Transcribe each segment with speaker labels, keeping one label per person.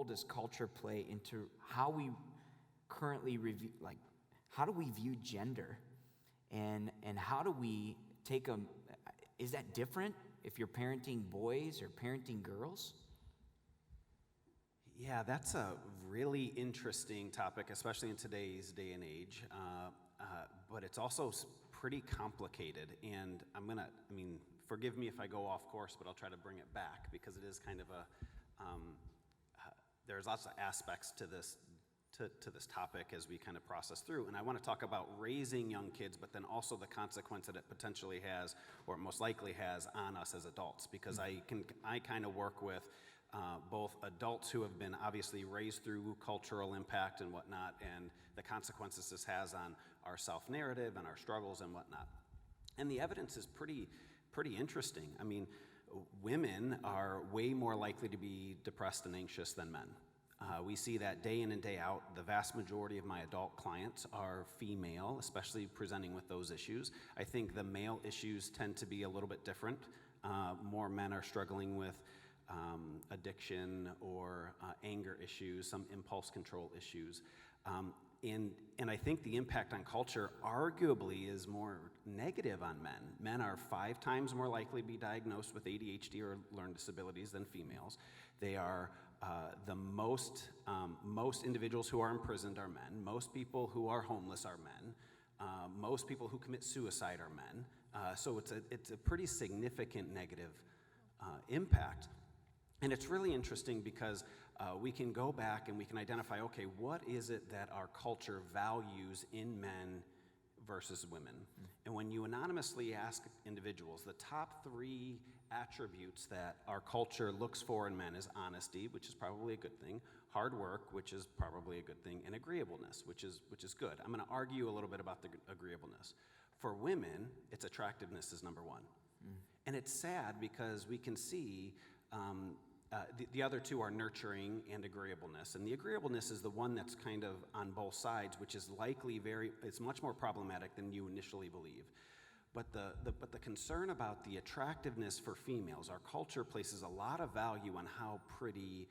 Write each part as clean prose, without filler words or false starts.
Speaker 1: role does culture play into how we currently review, like, how do we view gender? And how do we take them? Is that different if you're parenting boys or parenting girls?
Speaker 2: Yeah, that's a really interesting topic, especially in today's day and age. But it's also pretty complicated. And forgive me if I go off course, but I'll try to bring it back because it is kind of there's lots of aspects to this topic as we kind of process through. And I want to talk about raising young kids, but then also the consequence that it potentially has, or most likely has, on us as adults. Because I kind of work with both adults who have been obviously raised through cultural impact and whatnot, and the consequences this has on our self-narrative and our struggles and whatnot. And the evidence is pretty interesting. I mean, women are way more likely to be depressed and anxious than men. We see that day in and day out. The vast majority of my adult clients are female, especially presenting with those issues. I think the male issues tend to be a little bit different. More men are struggling with addiction or anger issues, some impulse control issues. And I think the impact on culture arguably is more negative on men. Men are 5 times more likely to be diagnosed with ADHD or learning disabilities than females. They are the most individuals who are imprisoned are men. Most people who are homeless are men. Most people who commit suicide are men. So it's a pretty significant negative impact. And it's really interesting because we can go back and we can identify, okay, what is it that our culture values in men versus women? And when you anonymously ask individuals, the top 3 attributes that our culture looks for in men is honesty, which is probably a good thing, hard work, which is probably a good thing, and agreeableness, which is good. I'm going to argue a little bit about the agreeableness. For women, it's attractiveness is number 1. And it's sad because we can see the other 2 are nurturing and agreeableness. And the agreeableness is the one that's kind of on both sides, which is likely it's much more problematic than you initially believe. But the concern about the attractiveness for females, our culture places a lot of value on how pretty,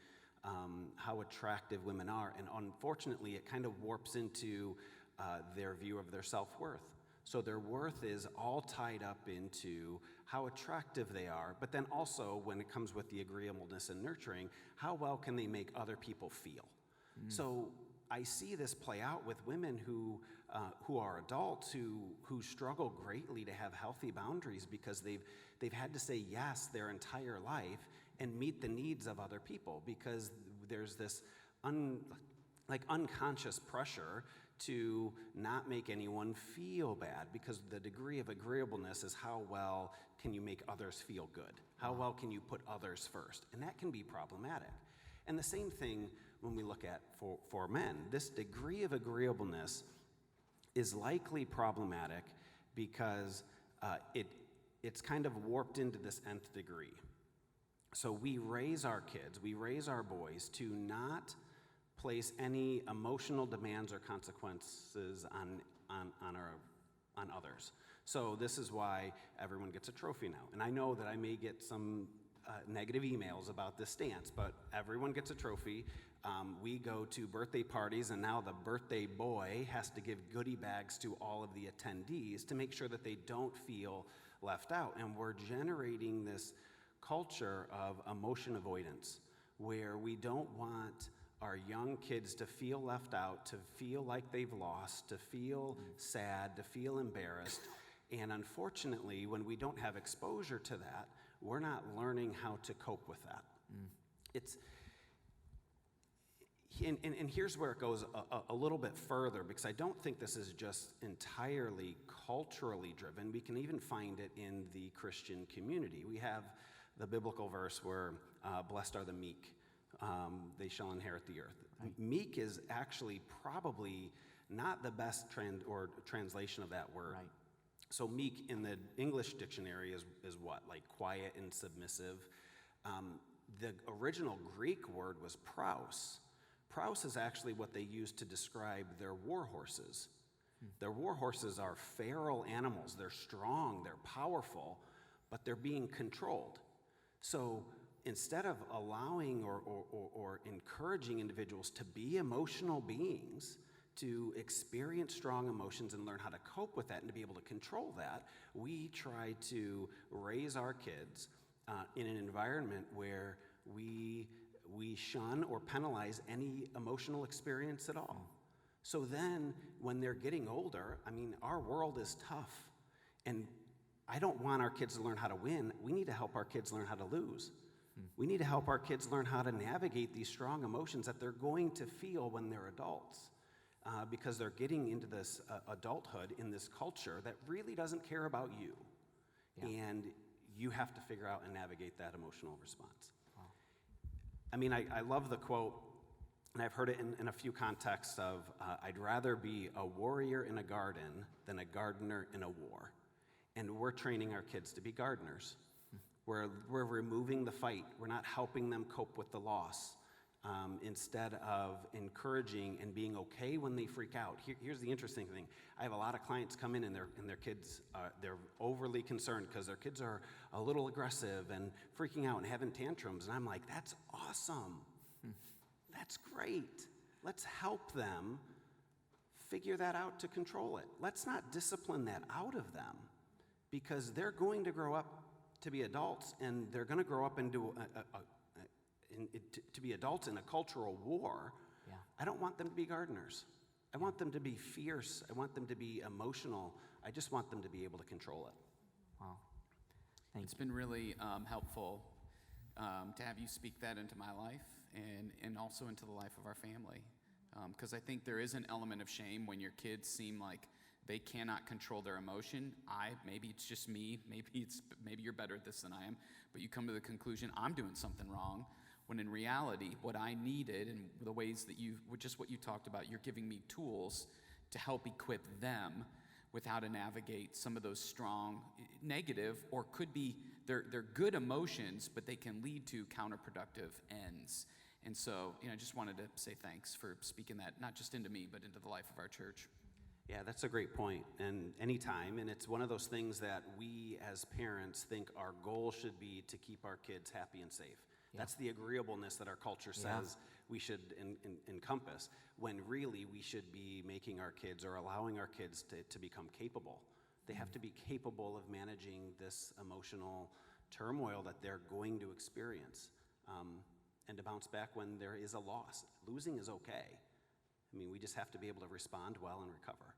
Speaker 2: how attractive women are. And unfortunately, it kind of warps into their view of their self-worth. So their worth is all tied up into how attractive they are, but then also when it comes with the agreeableness and nurturing, how well can they make other people feel? So I see this play out with women who are adults who struggle greatly to have healthy boundaries because they've had to say yes their entire life and meet the needs of other people because there's this unconscious pressure to not make anyone feel bad because the degree of agreeableness is how well can you make others feel good? How well can you put others first? And that can be problematic. And the same thing when we look at for men. This degree of agreeableness is likely problematic because it's kind of warped into this nth degree. So we raise our kids, we raise our boys to not place any emotional demands or consequences on others. So this is why everyone gets a trophy now. And I know that I may get some negative emails about this stance, but everyone gets a trophy. We go to birthday parties, and now the birthday boy has to give goodie bags to all of the attendees to make sure that they don't feel left out. And we're generating this culture of emotion avoidance where we don't want our young kids to feel left out, to feel like they've lost, to feel sad, to feel embarrassed. And unfortunately, when we don't have exposure to that, we're not learning how to cope with that. And here's where it goes a little bit further, because I don't think this is just entirely culturally driven. We can even find it in the Christian community. We have the biblical verse where blessed are the meek. They shall inherit the earth. Right. Meek is actually probably not the best translation of that word. Right. So meek in the English dictionary is what? Like quiet and submissive. The original Greek word was praus. Praus is actually what they used to describe their war horses. Their war horses are feral animals. They're strong, they're powerful, but they're being controlled. So instead of allowing or encouraging individuals to be emotional beings, to experience strong emotions and learn how to cope with that and to be able to control that, we try to raise our kids in an environment where we shun or penalize any emotional experience at all. So then when they're getting older, I mean, our world is tough. And I don't want our kids to learn how to win. We need to help our kids learn how to lose. We need to help our kids learn how to navigate these strong emotions that they're going to feel when they're adults. Because they're getting into this adulthood in this culture that really doesn't care about you. Yeah. And you have to figure out and navigate that emotional response. Wow. I mean, I love the quote, and I've heard it in a few contexts of, I'd rather be a warrior in a garden than a gardener in a war. And we're training our kids to be gardeners. We're removing the fight. We're not helping them cope with the loss. Instead of encouraging and being okay when they freak out. Here's the interesting thing. I have a lot of clients come in and their kids, they're overly concerned because their kids are a little aggressive and freaking out and having tantrums. And I'm like, that's awesome. That's great. Let's help them figure that out to control it. Let's not discipline that out of them, because they're going to grow up to be adults, and they're going to grow up into to be adults in a cultural war. Yeah. I don't want them to be gardeners. I want them to be fierce. I want them to be emotional. I just want them to be able to control it.
Speaker 1: Wow.
Speaker 3: It's been really helpful to have you speak that into my life and also into the life of our family. Because I think there is an element of shame when your kids seem like they cannot control their emotion. Maybe it's just me, maybe you're better at this than I am, but you come to the conclusion, I'm doing something wrong. When in reality, what I needed and the ways that just what you talked about, you're giving me tools to help equip them with how to navigate some of those strong, negative, or could be, they're good emotions, but they can lead to counterproductive ends. And so, I just wanted to say thanks for speaking that, not just into me, but into the life of our church.
Speaker 2: Yeah, that's a great point. And anytime, and it's one of those things that we as parents think our goal should be to keep our kids happy and safe. Yeah. That's the agreeableness that our culture says we should encompass, when really we should be making our kids or allowing our kids to become capable. They have to be capable of managing this emotional turmoil that they're going to experience, and to bounce back when there is a loss. Losing is okay. I mean, we just have to be able to respond well and recover.